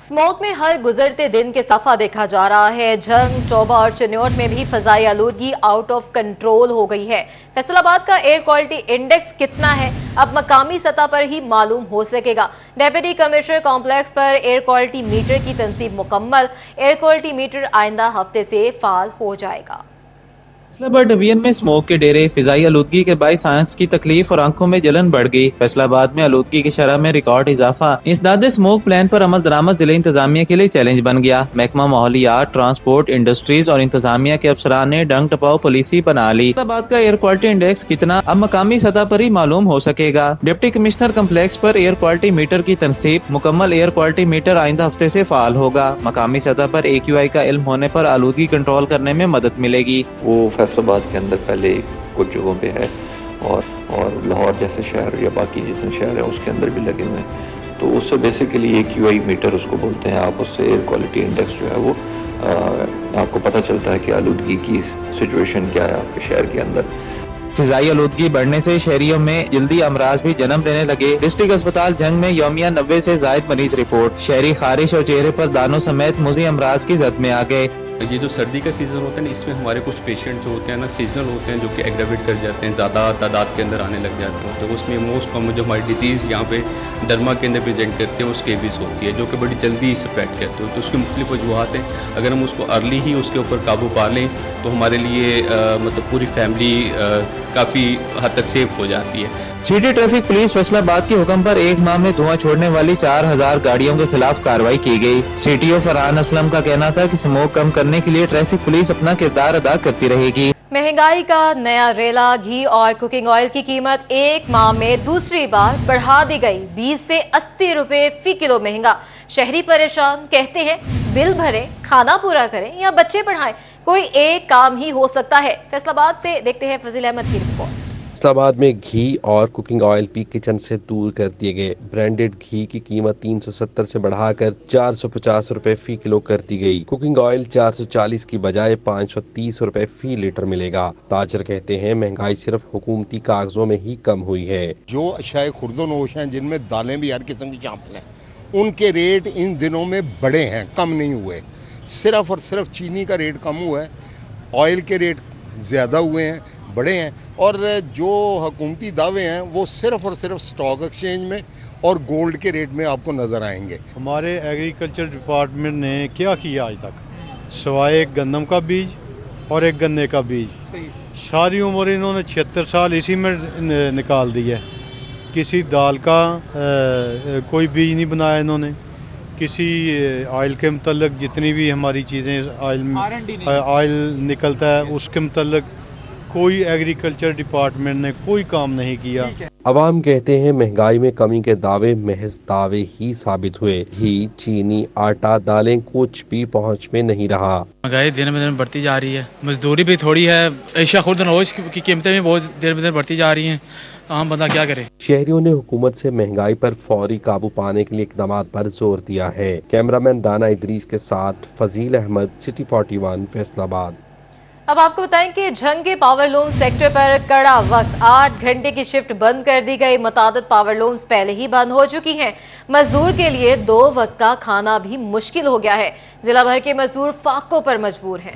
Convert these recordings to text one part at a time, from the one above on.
Smoke में हर गुजरते दिन के इजाफा देखा जा रहा है। झंग, चौबा और चिन्नौट में भी फजाई आलूदगी आउट ऑफ कंट्रोल हो गई है। फैसलाबाद का एयर क्वालिटी इंडेक्स कितना है, अब मकामी सतह पर ही मालूम हो सकेगा। डेप्यूटी कमिश्नर कॉम्प्लेक्स पर एयर क्वालिटी मीटर की तंसीब मुकम्मल। एयर क्वालिटी मीटर आइंदा हफ्ते से फाल हो जाएगा। फैसलाबाद डिवीजन में स्मोक के डेरे, फिजाई आलूदगी के बाईस सांस की तकलीफ और आंखों में जलन बढ़ गई। फैसलाबाद में आलूदगी की शरह में रिकॉर्ड इजाफा। इंसदाद स्मोक प्लान पर अमल दरामद जिले इंतजामिया के लिए चैलेंज बन गया। महकमा माहौलियात, ट्रांसपोर्ट, इंडस्ट्रीज और इंतजामिया के अफसरान ने डंग टपाओ पॉलिसी बना ली। फैसलाबाद का एयर क्वालिटी इंडेक्स कितना, अब मकामी सतह पर ही मालूम हो सकेगा। डिप्टी कमिश्नर कम्प्लेक्स पर एयर क्वालिटी मीटर की तनसीब मुकम्मल। एयर क्वालिटी मीटर आइंदा हफ्ते से फाल होगा। मकामी सतह पर AQI का इल्म होने पर आलूदगी कंट्रोल करने में मदद मिलेगी। वो फैसलाबाद के अंदर पहले कुछ जगहों पे है और लाहौर जैसे शहर या बाकी जैसे शहर है उसके अंदर भी लगे हुए हैं। तो उससे बेसिकली AQI मीटर उसको बोलते हैं। आप उससे एयर क्वालिटी इंडेक्स जो है वो आपको पता चलता है कि आलूदगी की सिचुएशन क्या है आपके शहर के अंदर। फिजाई आलूदगी बढ़ने से शहरियों में जल्दी अमराज भी जन्म लेने लगे। डिस्ट्रिक्ट अस्पताल झंग में यौमिया 90 से जायद मरीज रिपोर्ट। शहरी खारिश और चेहरे पर दानों समेत मुजी अमराज की जद में आ गए। ये जो सर्दी का सीज़न होता है ना, इसमें हमारे कुछ पेशेंट जो होते हैं ना सीजनल होते हैं, जो कि एग्रावेट कर जाते हैं, ज़्यादा तादाद के अंदर आने लग जाते हैं। तो उसमें मोस्ट कॉमन जो हमारी डिजीज़ यहाँ पे डर्मा के अंदर प्रेजेंट करते हैं वो स्केबीज होती है, जो कि बड़ी जल्दी स्प्रेड करते हो। तो उसकी मुख्तलिफ वजूहत हैं। अगर हम उसको अर्ली ही उसके ऊपर काबू पा लें तो हमारे लिए मतलब पूरी फैमिली काफ़ी हद तक सेफ हो जाती है। सिटी ट्रैफिक पुलिस फैसलाबाद के हुक्म पर एक माह में धुआं छोड़ने वाली 4000 गाड़ियों के खिलाफ कार्रवाई की गई। CTO फरहान असलम का कहना था कि स्मोक कम करने के लिए ट्रैफिक पुलिस अपना किरदार अदा करती रहेगी। महंगाई का नया रेला। घी और कुकिंग ऑयल की कीमत एक माह में दूसरी बार बढ़ा दी गई। 20 से 80 रुपए फी किलो महंगा। शहरी परेशान, कहते हैं बिल भरें, खाना पूरा करें या बच्चे पढ़ाएं, कोई एक काम ही हो सकता है। फैसलाबाद से देखते हैं फजील अहमद की रिपोर्ट। फैसलाबाद में घी और कुकिंग ऑयल पी किचन से दूर कर दिए गए। ब्रांडेड घी की कीमत 370 से बढ़ाकर 450 रुपए फी किलो कर दी गई। कुकिंग ऑयल 440 की बजाय 530 रुपए फी लीटर मिलेगा। ताजर कहते हैं महंगाई सिर्फ हुकूमती कागजों में ही कम हुई है। जो अशाए खुर्दोनोश हैं, जिनमें दालें भी हर किस्म की शामिल हैं, उनके रेट इन दिनों में बढ़े हैं, कम नहीं हुए। सिर्फ और सिर्फ चीनी का रेट कम हुआ है, ऑयल के रेट ज़्यादा हुए हैं, बड़े हैं। और जो हुकूमती दावे हैं वो सिर्फ और सिर्फ स्टॉक एक्सचेंज में और गोल्ड के रेट में आपको नजर आएंगे। हमारे एग्रीकल्चर डिपार्टमेंट ने क्या किया आज तक, सवाए एक गंदम का बीज और एक गन्ने का बीज। सारी उम्र इन्होंने 76 साल इसी में निकाल दिया। किसी दाल का कोई बीज नहीं बनाया इन्होंने। किसी ऑयल के मतलब जितनी भी हमारी चीज़ें ऑयल निकलता है उसके मतलब कोई एग्रीकल्चर डिपार्टमेंट ने कोई काम नहीं किया। अवाम कहते हैं महंगाई में कमी के दावे महज दावे ही साबित हुए। घी, चीनी, आटा, दालें कुछ भी पहुंच में नहीं रहा। महंगाई दिन में दिन बढ़ती जा रही है। मजदूरी भी थोड़ी है। एशिया खुर्दनोश की कीमतें भी बहुत दिन में दिन बढ़ती जा रही हैं। आम बंदा क्या करे। शहरियों ने हुकूमत से महंगाई पर फौरी काबू पाने के लिए इकदाम पर जोर दिया है। कैमरामैन दाना इदरीस के साथ फजील अहमद, सिटी 41, फैसलाबाद। अब आपको बताएं कि झंग के पावर लूम सेक्टर पर कड़ा वक्त 8 घंटे की शिफ्ट बंद कर दी गई। मुतादिद पावर लूम्स पहले ही बंद हो चुकी हैं। मजदूर के लिए 2 वक्त का खाना भी मुश्किल हो गया है। जिला भर के मजदूर फाकों पर मजबूर हैं।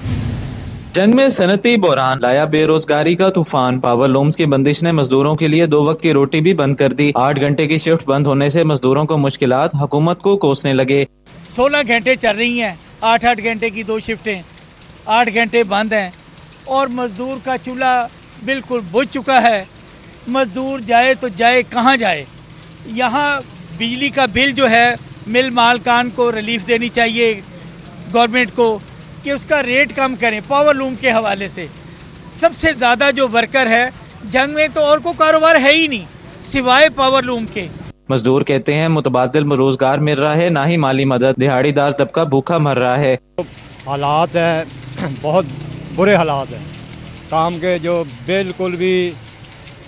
जंग में सनती बहरान लाया बेरोजगारी का तूफान। पावर लूम्स की बंदिश ने मजदूरों के लिए 2 वक्त की रोटी भी बंद कर दी। 8 घंटे की शिफ्ट बंद होने से मजदूरों को मुश्किलात हुकूमत को कोसने लगे। 16 घंटे चल रही हैं, 8-8 घंटे की 2 शिफ्टें, 8 घंटे बंद हैं और मजदूर का चूल्हा बिल्कुल बुझ चुका है। मजदूर जाए तो जाए कहाँ जाए। यहाँ बिजली का बिल जो है मिल मालकान को रिलीफ देनी चाहिए गवर्नमेंट को कि उसका रेट कम करें। पावर लूम के हवाले से सबसे ज़्यादा जो वर्कर है जंग में, तो और कोई कारोबार है ही नहीं सिवाय पावर लूम के। मजदूर कहते हैं मुतबादिल रोजगार मिल रहा है, ना ही माली मदद। दिहाड़ीदार तबका भूखा मर रहा है। हालात है बहुत बुरे हालात हैं। काम के जो बिल्कुल भी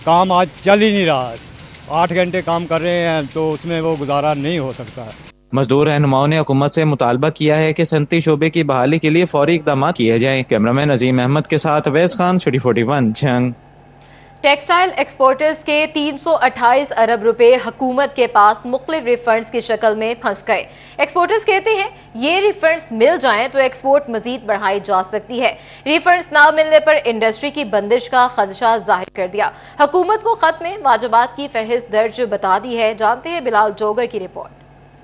काम आज चल ही नहीं रहा है। 8 घंटे काम कर रहे हैं तो उसमें वो गुजारा नहीं हो सकता है। मजदूर रहनुमाओं ने हुकूमत से मुतालबा किया है कि सनती शोबे की बहाली के लिए फौरी इकदाम किए जाएं। कैमरामैन अजीम अहमद के साथ Awais Khan, city 41, Jhang. Textile exporters के 328 अरब रुपए हुकूमत के पास मुख्तलिफ रिफंड्स की शक्ल में फंस गए। एक्सपोर्टर्स कहते हैं ये रिफंड्स मिल जाएं तो एक्सपोर्ट मजीद बढ़ाई जा सकती है। रिफंड्स ना मिलने पर इंडस्ट्री की बंदिश का खदशा जाहिर कर दिया। हुकूमत को खत में वाजिबात की फहरिस्त दर्ज बता दी है। जानते हैं बिलाल जोगर की रिपोर्ट।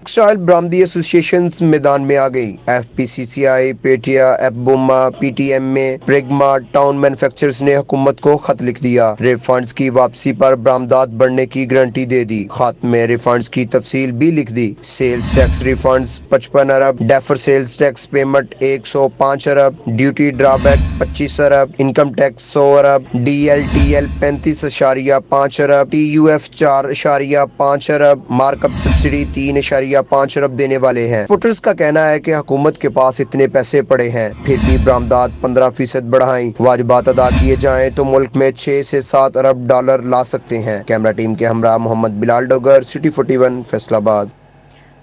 टेक्सटाइल बरामदी एसोसिएशंस मैदान में आ गई। FPCCI, पेटिया, एफबोमा, PTMA, प्रिग्मा, टाउन मैन्युफैक्चरर्स ने हुकूमत को खत लिख दिया। रिफंड्स की वापसी पर बरामदात बढ़ने की गारंटी दे दी। खत में रिफंड्स की तफसील भी लिख दी। सेल्स टैक्स रिफंड्स 55 अरब, डेफर सेल्स टैक्स पेमेंट 105 अरब, ड्यूटी ड्रॉबैक 25 अरब, इनकम टैक्स 100 अरब, DLTL 35.5 अरब, TUF 4.5 अरब, मार्कअप सब्सिडी 3.5 अरब देने वाले हैं। एक्सपोर्टर्स का कहना है कि हुकूमत के पास इतने पैसे पड़े हैं, फिर भी बरामदात 15% बढ़ाएं, वाजिबात अदा किए जाएं तो मुल्क में 6 से 7 अरब डॉलर ला सकते हैं। कैमरा टीम के हमरा मोहम्मद बिलाल डोगर, सिटी 41, फैसलाबाद।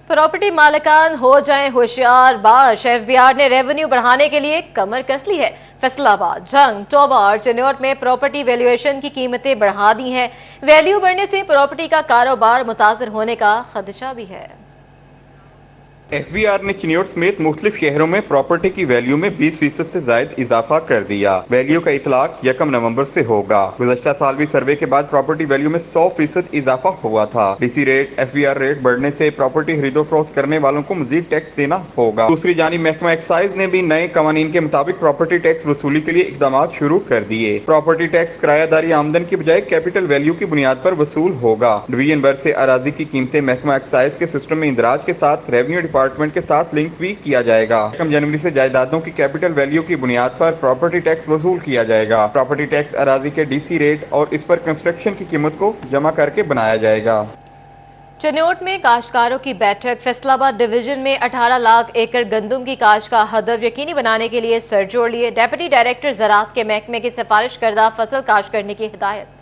प्रॉपर्टी मालिकान हो जाएं होशियार, बाश FBR ने रेवेन्यू बढ़ाने के लिए कमर कस ली है। फैसलाबाद, जंग, टोबा और चिन्योट में प्रॉपर्टी वैल्यूएशन की कीमतें बढ़ा दी हैं। वैल्यू बढ़ने से प्रॉपर्टी का कारोबार मुतासर होने का खदशा भी है। FBR ने चिन्योट समेत मुख्तलिफ शहरों में प्रॉपर्टी की वैल्यू में 20% से जायद इजाफा कर दिया। वैल्यू का इतलाक 1 नवंबर से होगा। गुज़श्ता साल भी सर्वे के बाद प्रॉपर्टी वैल्यू में 100% इजाफा हुआ था। DC रेट, FBR रेट बढ़ने से प्रॉपर्टी खरीदो फरोख्त करने वालों को मजीद टैक्स देना होगा। दूसरी जानिब महकमा एक्साइज ने भी नए कवानीन के मुताबिक प्रॉपर्टी टैक्स वसूली के लिए इकदाम शुरू कर दिए। प्रॉपर्टी टैक्स किरायादारी आमदन की बजाय कैपिटल वैल्यू की बुनियाद पर वसूल होगा। डिवीजन भर से अराजी की कीमतें महकमा एक्साइज के सिस्टम में इंदराज के साथ रेवेन्यू डिपार्टमेंट के साथ लिंक भी किया जाएगा। 1 जनवरी से जायदादों की कैपिटल वैल्यू की बुनियाद पर प्रॉपर्टी टैक्स वसूल किया जाएगा। प्रॉपर्टी टैक्स अराजी के DC रेट और इस पर कंस्ट्रक्शन की कीमत को जमा करके बनाया जाएगा। चिन्योट में काश्तकारों की बैठक। फैसलाबाद डिवीजन में 18 लाख एकड़ गंदम की काश्त का हदफ यकीनी बनाने के लिए सर जोड़ लिए। डेप्यूटी डायरेक्टर ज़राअत के महकमे की सिफारिश करदा फसल काश्त करने की हिदायत।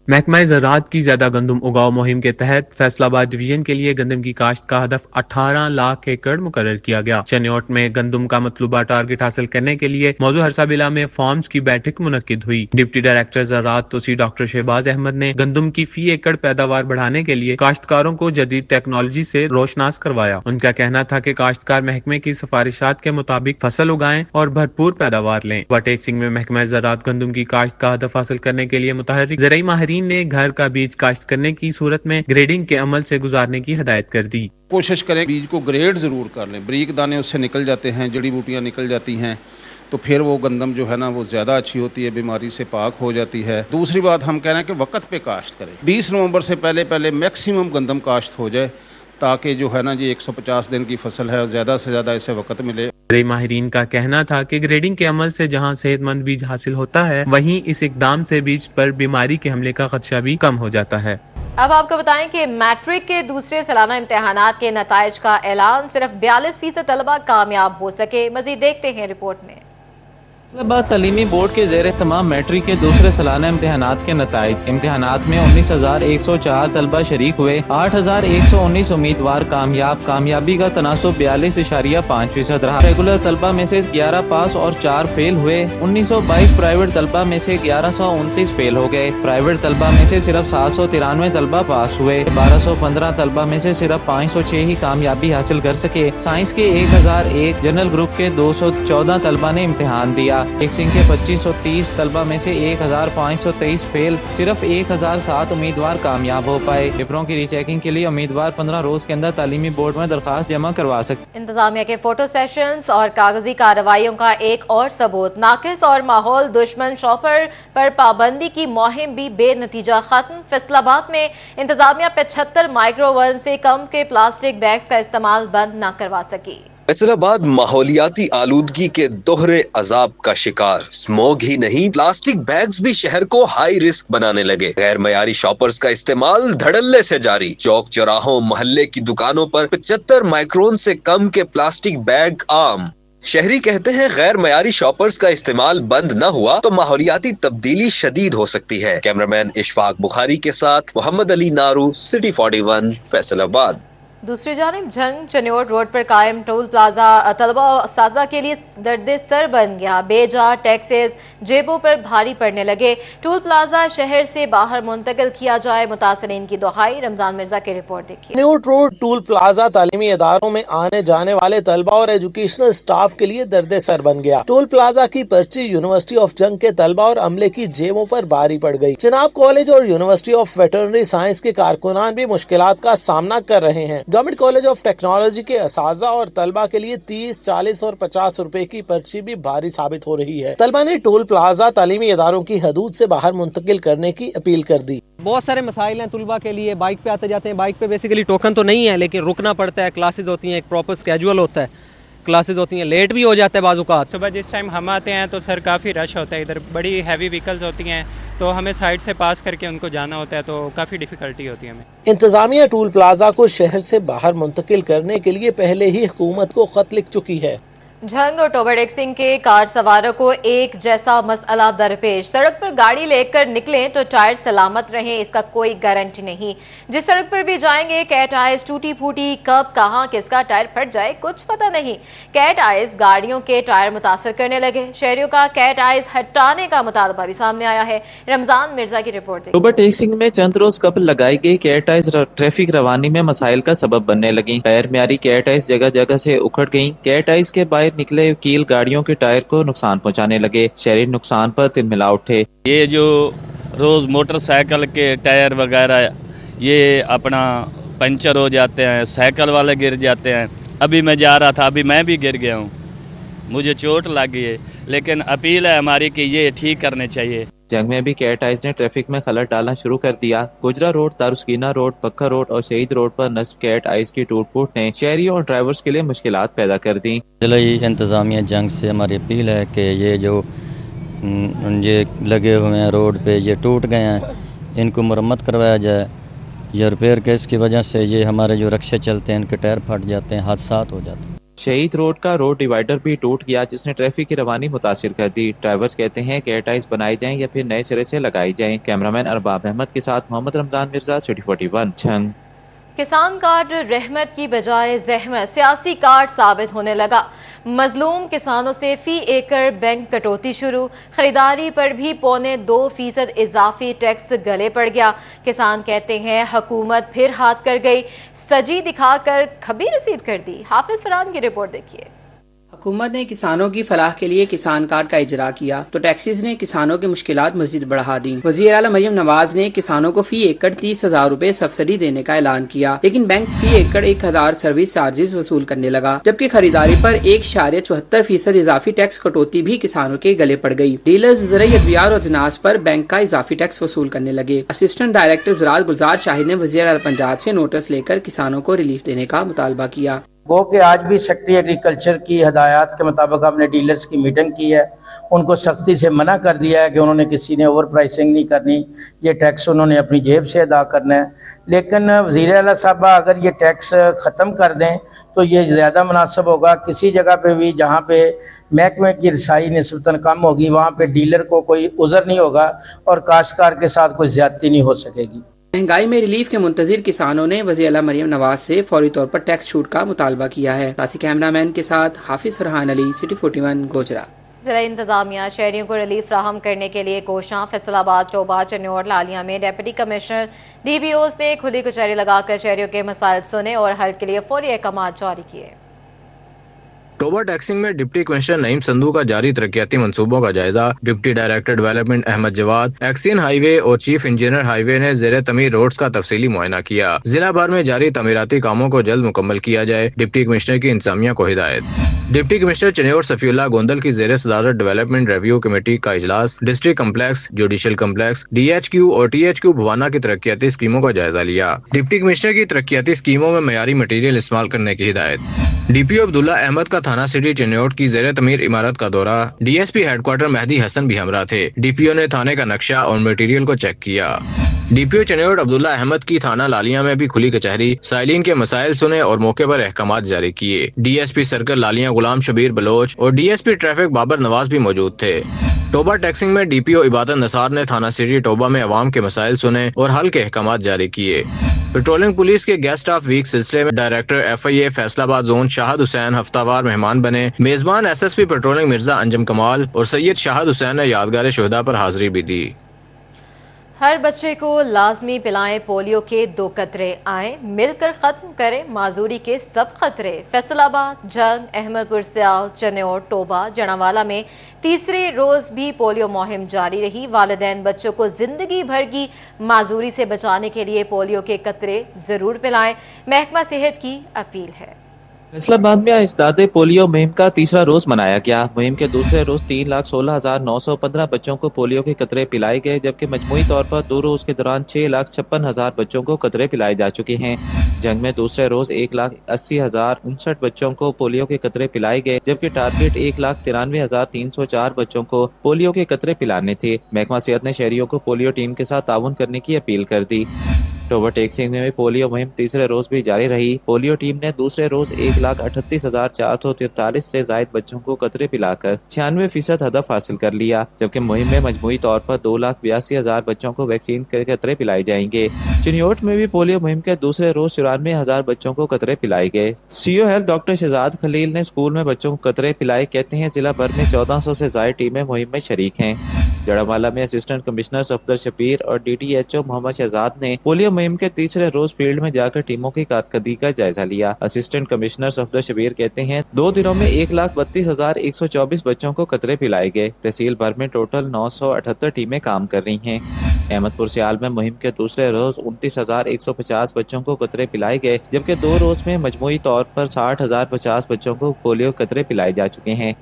महकमा ज़राअत की ज्यादा गंदम उगाओ मुहिम के तहत फैसलाबाद डिवीजन के लिए गंदम की काश्त का हदफ 18 लाख एकड़ मुकर्रर किया गया। चिन्योट में गंदम का मतलूबा टारगेट हासिल करने के लिए मौजूद हरसाबिला में फॉर्म्स की बैठक मुनक्किद हुई। डिप्टी डायरेक्टर ज़राअत तोसी डॉक्टर शहबाज अहमद ने गंदम की फी एकड़ पैदावार बढ़ाने के लिए काश्तकारों को जदीद टेक्नोलॉजी से रोशनास करवाया। उनका कहना था कि काश्तकार महकमे की सिफारिशात के मुताबिक फसल उगाएं और भरपूर पैदावार लें। वटेक्सिंग में महकमा ज़राअत गंदम की काश्त का हदफ हासिल करने के लिए मुतहर्रिक ज़राई माहिरीन ने घर का बीज काश्त करने की सूरत में ग्रेडिंग के अमल से गुजारने की हिदायत कर दी। कोशिश करें बीज को ग्रेड जरूर कर लें। बारीक दाने उससे निकल जाते हैं, जड़ी बूटियां निकल जाती हैं, तो फिर वो गंदम जो है ना वो ज्यादा अच्छी होती है, बीमारी से पाक हो जाती है। दूसरी बात हम कह रहे हैं कि वक्त पे काश्त करें। 20 नवंबर से पहले मैक्सिमम गंदम काश्त हो जाए ताकि जो है ना जी 150 दिन की फसल है और ज्यादा से ज्यादा इसे वक्त मिले। ज़राई माहिरीन का कहना था कि ग्रेडिंग के अमल से जहां सेहतमंद बीज हासिल होता है, वहीं इस इकदाम से बीज पर बीमारी के हमले का खदशा भी कम हो जाता है। अब आपको बताएं कि मैट्रिक के दूसरे सालाना इम्तिहानात के नताइज का ऐलान। सिर्फ 42% तलबा कामयाब हो सके। मजीद देखते हैं रिपोर्ट में। फैसलाबाद तालीमी बोर्ड के ज़ेर तमाम मैट्रिक के दूसरे सालाना इम्तिहानात के नताइज। इम्तिहानात में 19,104 तलबा शरीक हुए। 8,119 उम्मीदवार कामयाब। कामयाबी का तनासुब 42.5% रहा। रेगुलर तलबा में से 11 पास और 4 फेल हुए। 1922 प्राइवेट तलबा में से 1129 फेल हो गए। प्राइवेट तलबा में से सिर्फ 793 तलबा पास हुए। 1215 तलबा में से सिर्फ 506 ही कामयाबी हासिल कर सके। साइंस के 1001, जनरल ग्रुप के 214 तलबा ने इम्तिहान दिया। टेक्सिंग के 2530 तलबा में से 1523 फेल। सिर्फ 1007 उम्मीदवार कामयाब हो पाए। पेपरों की रीचेकिंग के लिए उम्मीदवार 15 रोज के अंदर तालीमी बोर्ड में दरखास्त जमा करवा सकते। इंतजामिया के फोटो सेशंस और कागजी कार्रवाइयों का एक और सबूत। नाकिस और माहौल दुश्मन शॉपर पर पाबंदी की मुहिम भी बेनतीजा खत्म। फैसलाबाद में इंतजामिया 75 माइक्रोवन से कम के प्लास्टिक बैग्स का इस्तेमाल बंद न करवा सकी। फैसलाबाद माहौलियाती आलूदगी के दोहरे अजाब का शिकार। स्मोग ही नहीं, प्लास्टिक बैग्स भी शहर को हाई रिस्क बनाने लगे। गैर मयारी शॉपर्स का इस्तेमाल धड़ल्ले से जारी। चौक चौराहों, मोहल्ले की दुकानों पर 75 माइक्रोन से कम के प्लास्टिक बैग आम। शहरी कहते हैं गैर मयारी शॉपर्स का इस्तेमाल बंद न हुआ तो माहौलियाती तब्दीली शदीद हो सकती है। कैमरामैन इशफाक बुखारी के साथ मोहम्मद अली नारू, सिटी 41, फैसलाबाद। दूसरी जानिब जंग चन्योट रोड पर कायम टोल प्लाजा तलबा और उस्तादा के लिए दर्द सर बन गया। बेजा टैक्सेस जेबों पर भारी पड़ने लगे। टोल प्लाजा शहर से बाहर मुंतकिल किया जाए, मुतासरीन की दुहाई। रमजान मिर्जा की रिपोर्ट देखिए। चन्योट रोड टोल प्लाजा तालीमी इदारों में आने जाने वाले तलबा और एजुकेशनल स्टाफ के लिए दर्द सर बन गया। टोल प्लाजा की पर्ची यूनिवर्सिटी ऑफ जंग के तलबा और अमले की जेबों पर भारी पड़ गई। चिनाब कॉलेज और यूनिवर्सिटी ऑफ वेटरनरी साइंस के कारकुनान भी मुश्किलात का सामना कर रहे हैं। गवर्नमेंट कॉलेज ऑफ टेक्नोलॉजी के असाजा और तलबा के लिए 30, 40 और 50 रुपए की पर्ची भी भारी साबित हो रही है। तलबा ने टोल प्लाजा तालीमी इदारों की हदूद से बाहर मुंतकिल करने की अपील कर दी। बहुत सारे मसाइल हैं तुलबा के लिए। बाइक पे आते जाते हैं, बाइक पे बेसिकली टोकन तो नहीं है लेकिन रुकना पड़ता है। क्लासेस होती हैं, एक प्रॉपर स्केड्यूल होता है, क्लासेस होती हैं, लेट भी हो जाता है बाज़-औक़ात। सुबह जिस टाइम हम आते हैं तो सर काफ़ी रश होता है, इधर बड़ी हैवी व्हीकल्स होती हैं तो हमें साइड से पास करके उनको जाना होता है, तो काफ़ी डिफ़िकल्टी होती है हमें। इंतजामिया टोल प्लाजा को शहर से बाहर मुंतकिल करने के लिए पहले ही हुकूमत को खत लिख चुकी है। झंग और टोबरडेक सिंह के कार सवारों को एक जैसा मसला दरपेश। सड़क पर गाड़ी लेकर निकलें तो टायर सलामत रहें, इसका कोई गारंटी नहीं। जिस सड़क पर भी जाएंगे कैट आइज टूटी फूटी, कब कहां किसका टायर फट जाए कुछ पता नहीं। कैट आइज गाड़ियों के टायर मुतासर करने लगे। शहरियों का कैट आइज हटाने का मुतालबा भी सामने आया है। रमजान मिर्जा की रिपोर्ट। टोबरडेक सिंह में चंद रोज कबल लगाई गई कैट आइज ट्रैफिक रवानी में मसाइल का सबब बनने लगी। गैर म्यारी कैट आइज जगह जगह से उखड़ गई। कैट आइज के बाहर निकले कील गाड़ियों के टायर को नुकसान पहुंचाने लगे। शहरी नुकसान पर तिलमिला उठे। ये जो रोज मोटरसाइकिल के टायर वगैरह ये अपना पंचर हो जाते हैं, साइकिल वाले गिर जाते हैं। अभी मैं जा रहा था, अभी मैं भी गिर गया हूँ, मुझे चोट लगी है, लेकिन अपील है हमारी कि ये ठीक करने चाहिए। जंग में भी कैट आइज ने ट्रैफिक में खलल डालना शुरू कर दिया। गुजरा रोड, दारुस्कीना रोड, पक्का रोड और शहीद रोड पर नस्ब कैट आइज की टूट फूट ने शहरियों और ड्राइवर्स के लिए मुश्किलात पैदा कर दी। जिलाई इंतजामिया जंग से हमारी अपील है कि ये जो ये लगे हुए हैं रोड पे, ये टूट गए हैं, इनको मरम्मत करवाया जाए। ये रिपेयर केस की वजह से ये हमारे जो रक्शे चलते हैं इनके टायर फट जाते हैं, हादसात हो जाते हैं। शहीद रोड का रोड डिवाइडर भी टूट गया जिसने ट्रैफिक की रवानी मुतासिर कर दी। ड्राइवर्स कहते हैं कैट आइज बनाई जाएं या फिर नए सिरे से लगाई जाएं। कैमरामैन अरबाब अहमद के साथ मोहम्मद रमजान मिर्जा, सिटी 41 झंग। किसान कार्ड रहमत की बजाय जहमत सियासी कार्ड साबित होने लगा। मजलूम किसानों से फी एकड़ बैंक कटौती शुरू। खरीदारी पर भी 2.25% इजाफी टैक्स गले पड़ गया। किसान कहते हैं हुकूमत फिर हाथ कर गई, सजी दिखाकर खबी रसीद कर दी। हाफिज फरहान की रिपोर्ट देखिए। हुकूमत ने किसानों की फलाह के लिए किसान कार्ड का इजरा किया तो टैक्सीज ने किसानों की मुश्किलात मजीद बढ़ा दी। वजीर आला मरियम नवाज ने किसानों को फी एकड़ 30,000 रुपए सब्सिडी देने का ऐलान किया, लेकिन बैंक फी एकड़ 1,000 सर्विस चार्जेस वसूल करने लगा, जबकि खरीदारी पर 1.74% इजाफी टैक्स कटौती भी किसानों के गले पड़ गई। डीलर्स ज़राई अद्वियार और जनास पर बैंक का इजाफी टैक्स वसूल करने लगे। असिस्टेंट डायरेक्टर ज़राअत गुलजार शाहिद ने वजीर आला पंजाब से नोटिस लेकर किसानों को रिलीफ देने का मुतालबा किया। वो कि आज भी सेक्रेटरी एग्रीकल्चर की हदायत के मुताबिक हमने डीलर्स की मीटिंग की है, उनको सख्ती से मना कर दिया है कि उन्होंने किसी ने ओवर प्राइसिंग नहीं करनी, ये टैक्स उन्होंने अपनी जेब से अदा करना है। लेकिन वज़ीर आला साहबा अगर ये टैक्स ख़त्म कर दें तो ये ज़्यादा मुनासिब होगा। किसी जगह पे भी जहाँ पे महकमे की रसाई निस्बतन कम होगी वहाँ पे डीलर को कोई उज़र नहीं होगा और काश्तकार के साथ कोई ज़्यादती नहीं हो सकेगी। महंगाई में रिलीफ के मुंतजिर किसानों ने वज़ीर आला मरियम नवाज से फौरी तौर पर टैक्स छूट का मुतालबा किया है। साथ ही कैमरामैन के साथ हाफिज फरहान अली, सिटी 41 गोजरा। जिला इंतजामिया शहरियों को रिलीफ फ्राहम करने के लिए कोशां, फैसलाबाद, चौबा, चन्योट, लालिया में डिप्टी कमिश्नर DBOs ने खुली कचहरी लगाकर शहरियों के मसाइल सुने और हल के लिए फौरी अहकाम जारी किए। टोबा टैक्सिंग में डिप्टी कमिश्नर नईम संधू का जारी तरक्याती मंसूबों का जायजा। Deputy director development Ahmad Jawad, XEN highway और चीफ इंजीनियर हाईवे ने ज़ेरे तमीर रोड्स का तफसीली मुआयना किया। जिला भर में जारी तमीराती कामों को जल्द मुकम्मल किया जाए, डिप्टी कमिश्नर की इंतजामिया को हिदायत। डिप्टी कमिश्नर चन्योट सफीउल्लाह गोंदल की ज़ेरे सदारत डेवलपमेंट रिव्यू कमेटी का इजलास district complex, judicial complex, DHQ और THQ भवाना की तरक्याती स्कीमों का जायजा लिया। डिप्टी कमिश्नर की तरक्याती स्कीमों में मयारी मटीरियल इस्तेमाल करने की हिदायत। DPO अब्दुल्ला अहमद का थाना सिटी चन्योट की ज़ेरे तमीर इमारत का दौरा। DSP हेडक्वार्टर मेहदी हसन भी हमरा थे। DPO ने थाने का नक्शा और मटीरियल को चेक किया। DPO चन्योट अब्दुल्ला अहमद की थाना लालिया में भी खुली कचहरी, साइलिन के मसाइल सुने और मौके पर अहकामात जारी किए। DSP सर्कल लालिया गुलाम शबीर बलोच और DSP ट्रैफिक बाबर नवाज भी मौजूद थे। टोबा टैक्सिंग में डीपीओ इबादत नसार ने थाना सिटी टोबा में अवाम के मसाइल सुने और हल के अहकामात जारी किए। पेट्रोलिंग पुलिस के गेस्ट ऑफ वीक सिलसिले में director FIA Faisalabad zone Shahid Hussain हफ्तावार मेहमान बने। मेजबान SSP पेट्रोलिंग मिर्जा अंजम कमाल और सैयद शाहद हुसैन ने यादगार शोहदा पर हाजिरी भी दी। हर बच्चे को लाजमी पिलाएं पोलियो के 2 कतरे, आए मिलकर खत्म करें माजूरी के सब खतरे। फैसलाबाद, जंग, अहमदपुर, सियाल, चनेौर, टोबा, जनावाला में तीसरे रोज भी पोलियो मुहिम जारी रही। वालिदैन बच्चों को जिंदगी भर की माजूरी से बचाने के लिए पोलियो के कतरे जरूर पिलाएं, महकमा सेहत की अपील है। फैसलाबाद में इस्तादे पोलियो मुहिम का तीसरा रोज मनाया गया। मुहिम के दूसरे रोज 3,16,915 बच्चों को पोलियो के कतरे पिलाए गए, जबकि मजमूई तौर पर 2 रोज के दौरान 6,56,000 बच्चों को कतरे पिलाए जा चुके हैं। जंग में दूसरे रोज 1,80,059 बच्चों को पोलियो के कतरे पिलाए गए, जबकि टारगेट 1,93,304 बच्चों को पोलियो के कतरे पिलाने थे। महकमा सेहत ने शहरियों को पोलियो टीम के साथ ताउन करने की अपील कर दी। टोबा टैक्सिंग में पोलियो मुहिम तीसरे रोज भी जारी रही। पोलियो टीम ने दूसरे रोज 1,38,443 से जायद बच्चों को कतरे पिलाकर 96% हदफ हासिल कर लिया, जबकि मुहिम में मजमूई तौर पर 2,82,000 बच्चों को वैक्सीन के कतरे पिलाए जाएंगे। चिन्योट में भी पोलियो मुहिम के दूसरे रोज 94,000 बच्चों को कतरे पिलाए गए। CO health doctor Shahzad Khalil ने स्कूल में बच्चों को कतरे पिलाए। कहते हैं जिला भर में 1400 से जायद टीमें मुहिम में शरीक हैं। जड़ावाला में असिस्टेंट कमिश्नर सफदर शबीर और DTHO मोहम्मद शहजाद ने पोलियो मुहिम के तीसरे रोज फील्ड में जाकर टीमों की कारकर्दगी का जायजा लिया। असिस्टेंट कमिश्नर सफदर शबीर कहते हैं 2 दिनों में 1,32,124 बच्चों को कतरे पिलाए गए। तहसील भर में टोटल 978 टीमें काम कर रही हैं। अहमदपुर सियाल में मुहिम के दूसरे रोज 29,150 बच्चों को कतरे पिलाए गए, जबकि 2 रोज में मजमूई तौर पर 60,050 बच्चों को पोलियो कतरे पिलाए जा चुके हैं।